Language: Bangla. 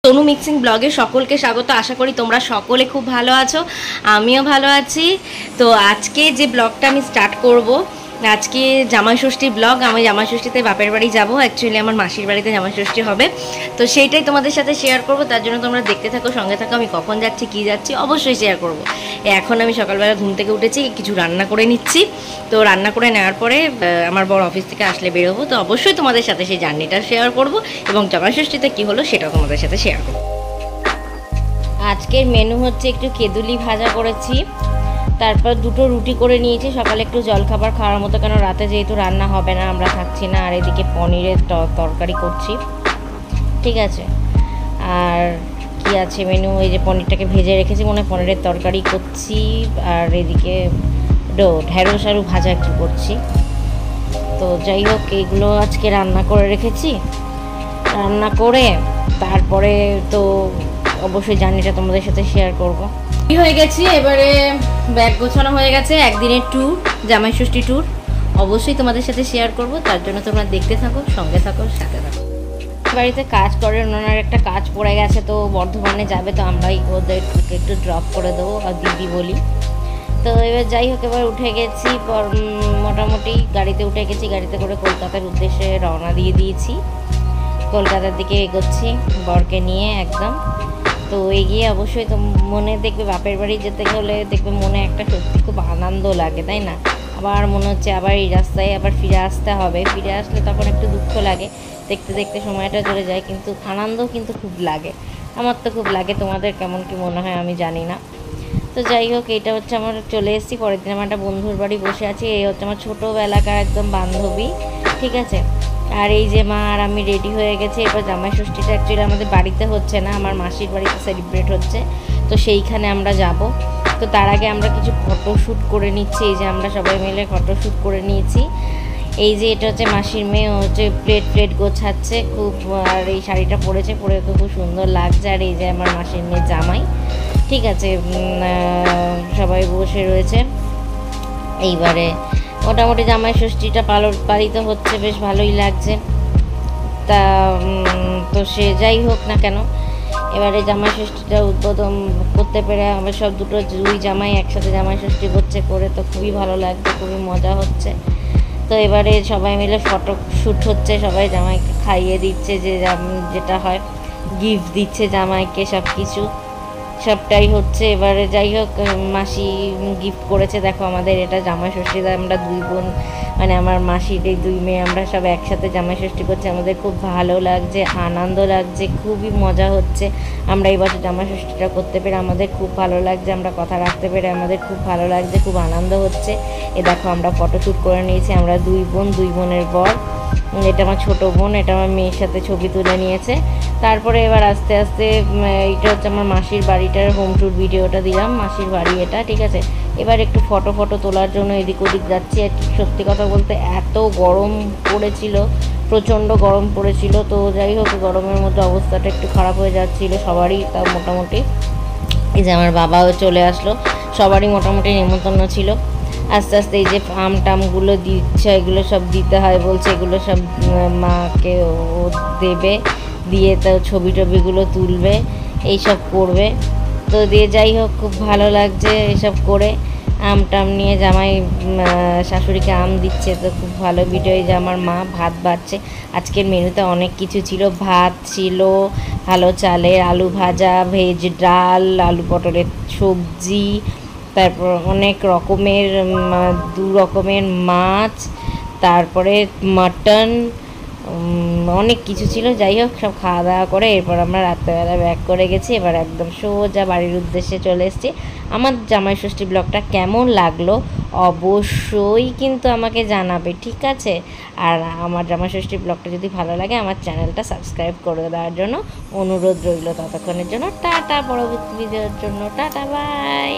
তনু মিক্সিং ব্লগে সকলকে স্বাগত। আশা করি তোমরা সকলে খুব ভালো আছো, আমিও ভালো আছি। তো আজকে যে ব্লগটা আমি স্টার্ট করব, আজকে জামাই ষষ্ঠীর ব্লগ। আমি জামাই ষষ্ঠীতে বাপের বাড়ি যাব, অ্যাকচুয়ালি আমার মাসির বাড়িতে জামাই ষষ্ঠী হবে। তো সেইটাই তোমাদের সাথে শেয়ার করব, তার জন্য তোমরা দেখতে থাকো, সঙ্গে থাকো। আমি কখন যাচ্ছি কী যাচ্ছি অবশ্যই শেয়ার করব। এখন আমি সকালবেলা ঘুম থেকে উঠেছি, কিছু রান্না করে নিচ্ছি। তো রান্না করে নেওয়ার পরে আমার বড় অফিস থেকে আসলে বেরোবো, তো অবশ্যই তোমাদের সাথে সেই জার্নিটা শেয়ার করব এবং জামাই ষষ্ঠীতে কী হলো সেটাও তোমাদের সাথে শেয়ার করব। আজকের মেনু হচ্ছে একটু কেঁদুলি ভাজা করেছি, তারপর দুটো রুটি করে নিয়েছি সকালে একটু জলখাবার খাওয়ার মতো, কেন রাতে যেহেতু রান্না হবে না, আমরা থাকছি না। আর এদিকে পনিরের তরকারি করছি, ঠিক আছে। আর কি আছে মেনু, এই যে পনিরটাকে ভেজে রেখেছি, মনে হয় পনিরের তরকারি করছি। আর এদিকে ঢেঁড়স আলু ভাজা একটু করছি। তো যাই হোক, এইগুলো আজকে রান্না করে রেখেছি। রান্না করে তারপরে তো অবশ্যই জার্নিটা তোমাদের সাথে শেয়ার করবো। হয়ে গেছি, এবারে ব্যাগ গোছানো হয়ে গেছে, একদিনের ট্যুর, জামাই ষষ্ঠী ট্যুর অবশ্যই তোমাদের সাথে শেয়ার করব। তার জন্য তোমরা দেখতে থাকো, সঙ্গে থাকো, সাথে থাকো। বাড়িতে কাজ করে, ওনার একটা কাজ পড়ে গেছে, তো বর্ধমানে যাবে, তো আমরাই ওদের একটু ড্রপ করে দেবো আর দিদি বলি। তো এবার যাই হোক, এবার উঠে গেছি, মোটামুটি গাড়িতে উঠে গেছি, গাড়িতে করে কলকাতার উদ্দেশ্যে রওনা দিয়ে দিয়েছি। কলকাতার দিকে এগোচ্ছি বরকে নিয়ে একদম। তো এগিয়ে অবশ্যই তো মনে দেখবে, বাপের বাড়ি যেতে গেলে দেখবে মনে একটা সত্যি খুব আনন্দ লাগে, তাই না? আবার মনে হচ্ছে আবার এই রাস্তায় আবার ফিরে আসতে হবে, ফিরে আসলে তখন একটু দুঃখ লাগে, দেখতে দেখতে সময়টা চলে যায়, কিন্তু আনন্দও কিন্তু খুব লাগে। আমার তো খুব লাগে, তোমাদের কেমন কি মনে হয় আমি জানি না। তো যাই হোক, এইটা হচ্ছে আমার, চলে এসেছি। পরের দিন আমার একটা বন্ধুর বাড়ি বসে আছি। এই হচ্ছে আমার ছোটোবেলাকার একদম বান্ধবী, ঠিক আছে। আর এই যে মা আর আমি রেডি হয়ে গেছি। এবার জামাই ষষ্ঠীটা অ্যাকচুয়ালি আমাদের বাড়িতে হচ্ছে না, আমার মাসির বাড়িতে সেলিব্রেট হচ্ছে, তো সেইখানে আমরা যাব। তো তার আগে আমরা কিছু ফটোশ্যুট করে নিচ্ছি। এই যে আমরা সবাই মিলে ফটোশ্যুট করে নিয়েছি। এই যে এটা হচ্ছে মাসির মেয়ে, হচ্ছে প্লেট গোছাচ্ছে খুব, আর এই শাড়িটা পরেছে, পরে তো খুব সুন্দর লাগছে। আর এই যে আমার মাসির মেয়ে জামাই, ঠিক আছে, সবাই বসে রয়েছে। এইবারে মোটামুটি জামাই ষষ্ঠীটা পালিত হচ্ছে, বেশ ভালোই লাগছে। তা তো সে যাই হোক না কেন, এবারে জামাই ষষ্ঠীটা উদ্বোধন করতে পেরে আমরা সব দুই জামাই একসাথে জামাই ষষ্ঠী করছে, করে তো খুবই ভালো লাগছে, খুবই মজা হচ্ছে। তো এবারে সবাই মিলে ফটো শ্যুট হচ্ছে, সবাই জামাইকে খাইয়ে দিচ্ছে, যেটা হয় গিফট দিচ্ছে জামাইকে, সব কিছু সবটাই হচ্ছে। এবারে যাই হোক, মাসি গিফট করেছে, দেখো আমাদের এটা জামাই ষষ্ঠীতে আমরা দুই বোন, মানে আমার মাসির এই দুই মেয়ে, আমরা সব একসাথে জামাই ষষ্ঠী করছি। আমাদের খুব ভালো লাগছে, আনন্দ লাগছে, খুবই মজা হচ্ছে। আমরা এই বছর জামাই ষষ্ঠীটা করতে পেরে আমাদের খুব ভালো লাগছে, আমরা কথা রাখতে পেরে আমাদের খুব ভালো লাগছে, খুব আনন্দ হচ্ছে। এ দেখো আমরা ফটোশ্যুট করে নিয়েছি, আমরা দুই বোনের বর। এটা আমার ছোটো বোন, এটা আমার মেয়ের সাথে ছবি তুলে নিয়েছে। তারপরে এবার আস্তে আস্তে, এটা হচ্ছে আমার মাসির বাড়িটার হোম ট্যুর ভিডিওটা দিলাম, মাসির বাড়ি এটা, ঠিক আছে। এবার একটু ফটো তোলার জন্য এদিক ওদিক যাচ্ছি। আর সত্যি কথা বলতে এত গরম পড়েছিল, প্রচণ্ড গরম পড়েছিল। তো যাই হোক, গরমের মধ্যে অবস্থাটা একটু খারাপ হয়ে যাচ্ছিলো সবারই। তাও মোটামুটি এই যে আমার বাবাও চলে আসলো, সবারই মোটামুটি নেমন্তন্ন ছিল। আস্তে আস্তে এই যে টামগুলো দিচ্ছে, এগুলো সব দিতে হয় বলছে, এগুলো সব মাকে ও দেবে, দিয়ে তো ছবিগুলো তুলবে, এইসব করবে। তো দিয়ে যাই হোক, খুব ভালো লাগছে এসব করে। টাম নিয়ে জামাই শাশুড়িকে আম দিচ্ছে, তো খুব ভালো ভিডিও। এই যে আমার মা ভাত বাড়ছে। আজকের মেনুতে অনেক কিছু ছিল, ভাত ছিল, ভালো চালের আলু ভাজা, ভেজ ডাল, আলু পটলের সবজি, তারপর অনেক রকমের 2 রকমের মাছ, তারপরে মাটন, অনেক কিছু ছিল। যাই হোক, সব খাওয়া দাওয়া করে এরপর আমরা রাত্রেবেলা ব্যাক করে গেছি। এবার একদম সোজা বাড়ির উদ্দেশ্যে চলে এসেছি। আমার জামাই ষষ্ঠী ব্লগটা কেমন লাগলো অবশ্যই কিন্তু আমাকে জানাবে, ঠিক আছে। আর আমার জামাই ষষ্ঠী ব্লগটা যদি ভালো লাগে, আমার চ্যানেলটা সাবস্ক্রাইব করে দেওয়ার জন্য অনুরোধ রইল। ততক্ষণের জন্য টাটা, পরবর্তী ভিডিওর জন্য টাটা, বাই।